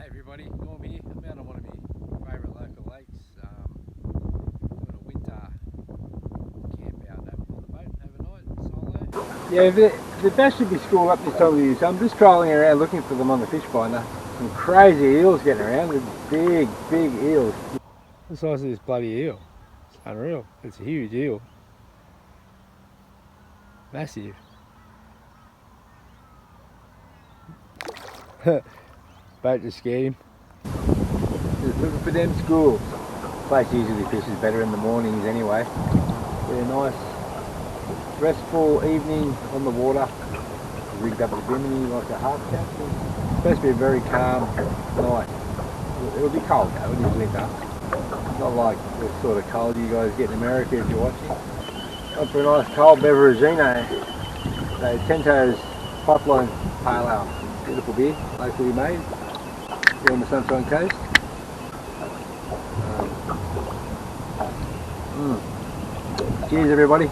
Hey everybody, Norm here. I'm out on one of my favourite local lakes, doing a winter camp out on the boat overnight, solo. Yeah, the bass should be schooled up this time of the year, so I'm just trolling around looking for them on the fish finder. Some crazy eels getting around, the big eels. The size of this bloody eel, it's unreal. It's a huge eel. Massive. Boat just scared him. Just looking for them schools. Place usually fishes better in the mornings anyway. They're nice, restful evening on the water. Rigged up at Bimini like a half cap. It's supposed to be a very calm night. It'll be cold though, it is winter. Not like the sort of cold you guys get in America if you're watching. Up for a nice cold beveragino. So Tento's Pipeline Pale Ale. Beautiful beer, locally made here on the Sunshine Coast. Cheers everybody. I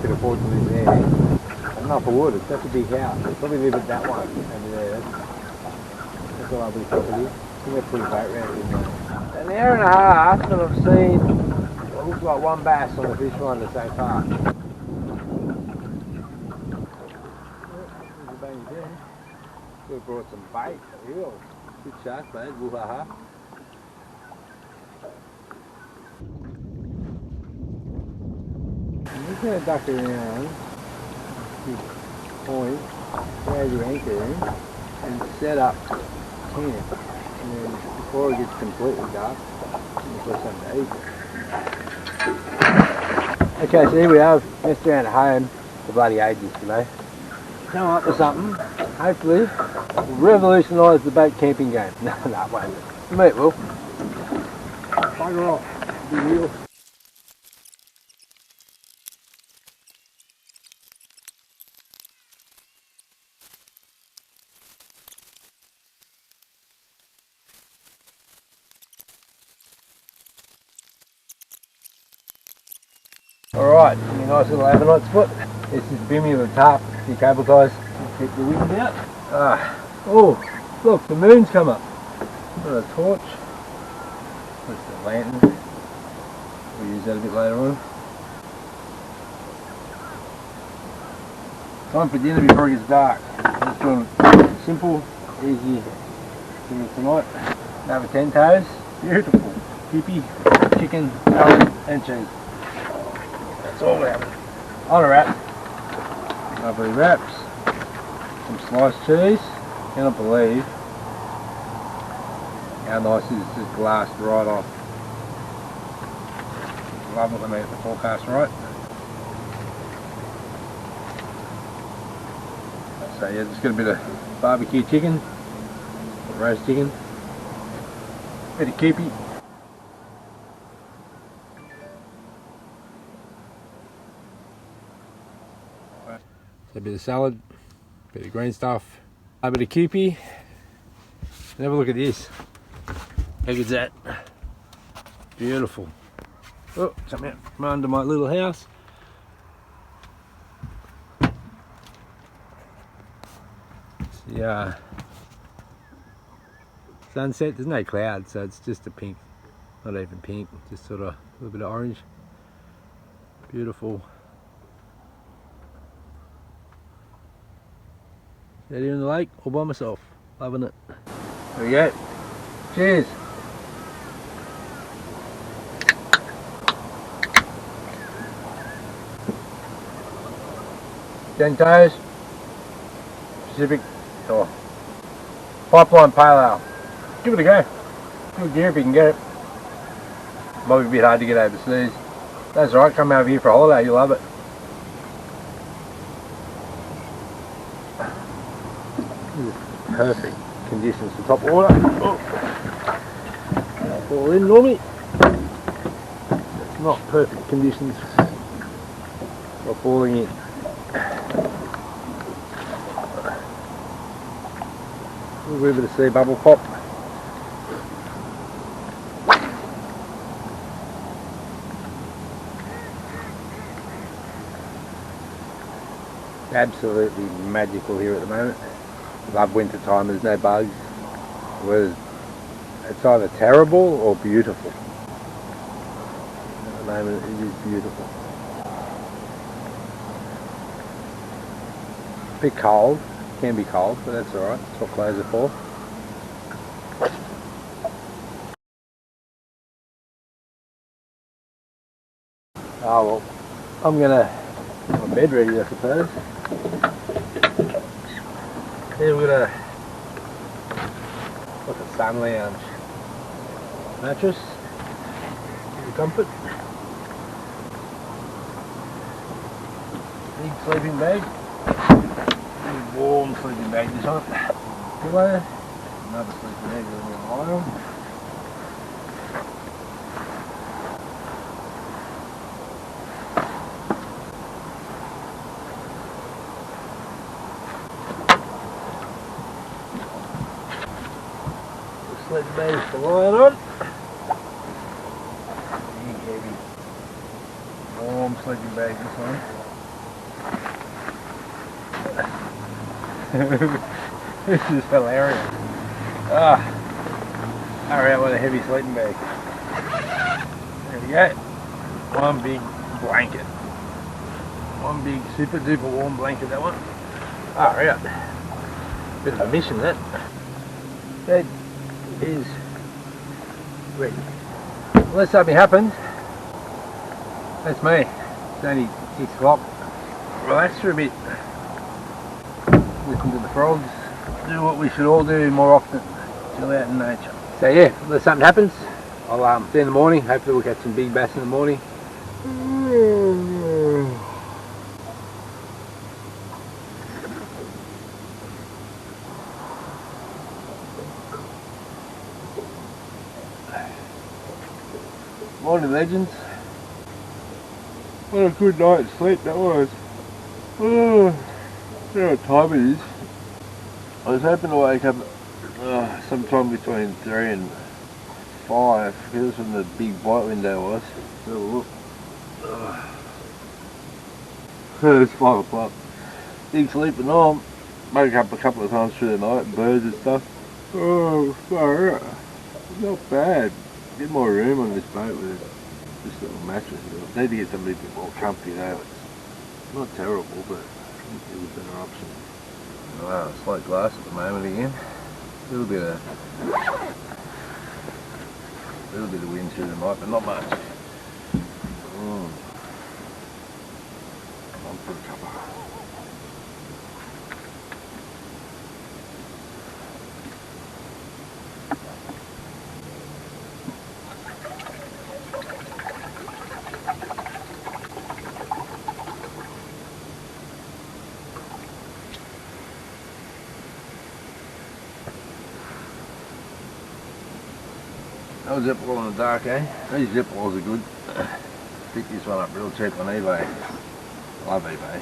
could afford to live there. I don't know if I would, it's such a big house. I'd probably live at that one over there. That's a lovely property. I think I'll put a boat round in there. An hour and a half and I've seen what looks like one bass on the fish finder so far. Could have brought some bait, eels. Good shark, mate. Woo-ha-ha. I'm just going to duck around this point, throw the anchor in, and set up camp. And then before it gets completely dark, I'm going to put something to eat. Okay, so here we are. Messed around at home for bloody ages today. Come up with something. Hopefully, will revolutionise the boat camping game. No, it won't. For me it will. Bugger off. Be real. Alright, a nice little overnight spot. This is Bimmy with a tarp, your cable ties, keep the wind out. Oh, look, the moon's come up. Got a torch. That's the lantern. We'll use that a bit later on. Time for dinner before it gets dark. Just doing simple, easy dinner tonight. Another 10 toes. Beautiful. Kippy, chicken, salad and cheese. That's all we have. On a wrap. Lovely wraps. Some sliced cheese. Cannot believe how nice it is, just glassed right off. Love it when they get the forecast right. So yeah, just got a bit of barbecue chicken, roast chicken, bit of kippy. So a bit of salad, a bit of green stuff, a bit of kippy. And have a look at this. How good's that? Beautiful. Oh, something out from under my little house. Yeah. Sunset, there's no clouds, so it's just a pink. Not even pink, just sort of a little bit of orange. Beautiful. Out here in the lake, all by myself. Loving it. There we go. Cheers. 10 toes, Pacific, or Pipeline Pale Ale. Give it a go. Good gear if you can get it. Might be a bit hard to get overseas. That's right, come over here for a holiday, you'll love it. Perfect conditions for top water. Oh. Fall in normally. It's not perfect conditions for falling in. A little bit of sea bubble pop. Absolutely magical here at the moment. Love winter time, there's no bugs. It's either terrible or beautiful. At the moment it is beautiful. A bit cold, can be cold, but that's alright, that's what clothes are for. Oh well, I'm gonna get my bed ready, I suppose. Here we've got a sun lounge mattress, good comfort, big sleeping bag, big warm sleeping bag this time, pillow, another sleeping bag that I'm going to lie on. Sleeping bag for lying on. Big heavy warm sleeping bag this one. This is hilarious. Alright, what a heavy sleeping bag. There we go. One big blanket. One big super duper warm blanket, that one. Alright. Bit of a mission, that. Bed is ready. Unless something happens, that's me. It's only 6 o'clock. Relax for a bit. Listen to the frogs. Do what we should all do more often. Chill out in nature. So yeah, unless something happens, I'll see you in the morning. Hopefully we'll catch some big bass in the morning. Morning, legends. What a good night's sleep that was. I don't know what time it is. I was hoping to wake up sometime between 3 and 5, because that's when the big bite window was. So look. It's 5 o'clock. Big sleeping on. Woke up a couple of times through the night, birds and stuff. Oh, sorry. Not bad. Get more room on this boat with this little mattress. I need to get something a bit more comfy though. It's not terrible, but it was a better option. Wow, slight glass at the moment again. A little bit of wind through the night, but not much. I'm for a cuppa. No zip wall in the dark, eh? These zip walls are good. Picked this one up real cheap on eBay. Love eBay.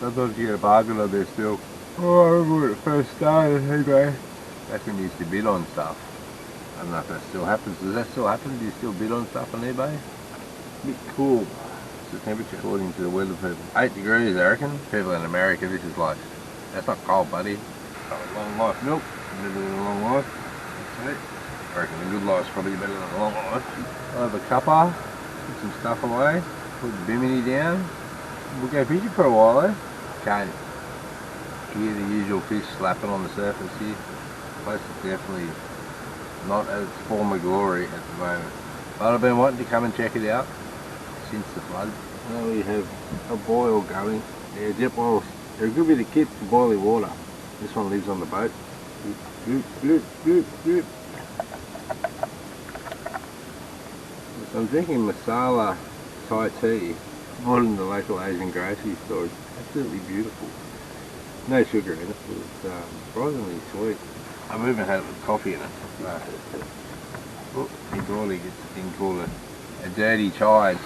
Sometimes you get a bargain on there still. Oh, I remember when it first started eBay. Back when you used to bid on stuff. I don't know if that still happens. Does that still happen? Do you still bid on stuff on eBay? A bit cool. It's the temperature according to the weather people. 8 degrees I reckon. People in America, this is like, that's not cold buddy. Long life milk. Better than a long life. That's it. I reckon the good life's probably better than a long life. I'll have a cuppa, put some stuff away, put the bimini down. We'll go fishing for a while though. Can't hear the usual fish slapping on the surface here. The place is definitely not at its former glory at the moment. But I've been wanting to come and check it out since the flood. Now we have a boil going. Yeah, jet boils. They're a good bit of kit for boiling water. This one lives on the boat. Bloop, bloop, bloop, bloop. So I'm drinking masala Thai tea, bought in the local Asian grocery store. It's absolutely beautiful. No sugar in it, but it's surprisingly sweet. I've even had it with coffee in it. Oh, my daughter gets a thing called a dirty chai. It's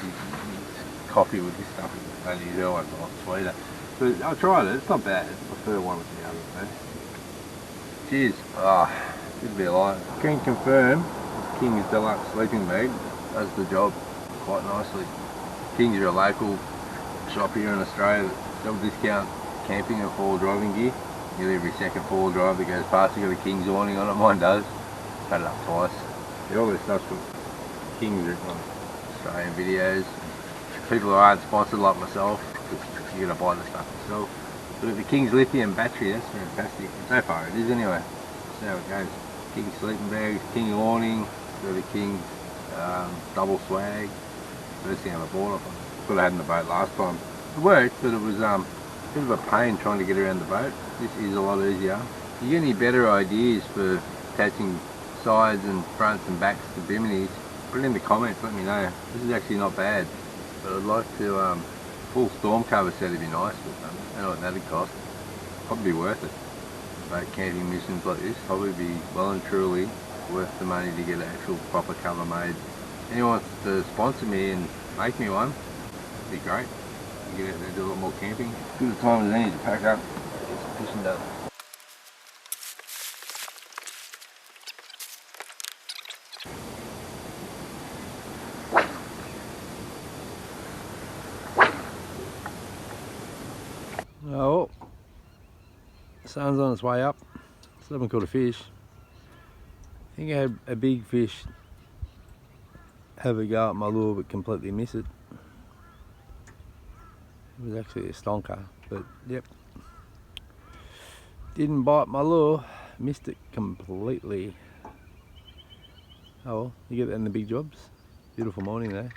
coffee with this stuff. Only her one's a lot sweeter. But I tried it, it's not bad. I prefer one with the other though. Cheers. Good to be alive. I can confirm King's Deluxe sleeping bag does the job quite nicely. King's are a local shop here in Australia that sell discount camping in four-wheel driving gear. Nearly every second four-wheel drive that goes past, you got a King's awning on it. Mine does. Had it up twice. Yeah, all this stuff's from King's on Australian videos. People who aren't sponsored like myself, you're gonna buy the stuff yourself. But the King's lithium battery, that's fantastic. So far it is anyway. That's how it goes. King's sleeping bags, King awning, got the King's double swag. First thing I ever bought off. I could have had in the boat last time. It worked, but it was a bit of a pain trying to get around the boat. This is a lot easier. If you get any better ideas for attaching sides and fronts and backs to biminis, put it in the comments, let me know. This is actually not bad, but I'd like to, full storm cover set would be nice, but I don't know what that'd cost. Probably be worth it. Boat camping missions like this, probably be well and truly worth the money to get an actual proper cover made. Anyone wants to sponsor me and make me one, it'd be great. You get out there and do a lot more camping. Good a time as any to pack up, get some fishing done. Oh, the sun's on its way up. Still haven't caught a fish. I think I had a big fish have a go at my lure but completely miss it. It was actually a stonker, but yep. Didn't bite my lure, missed it completely. Oh well, you get that in the big jobs. Beautiful morning though.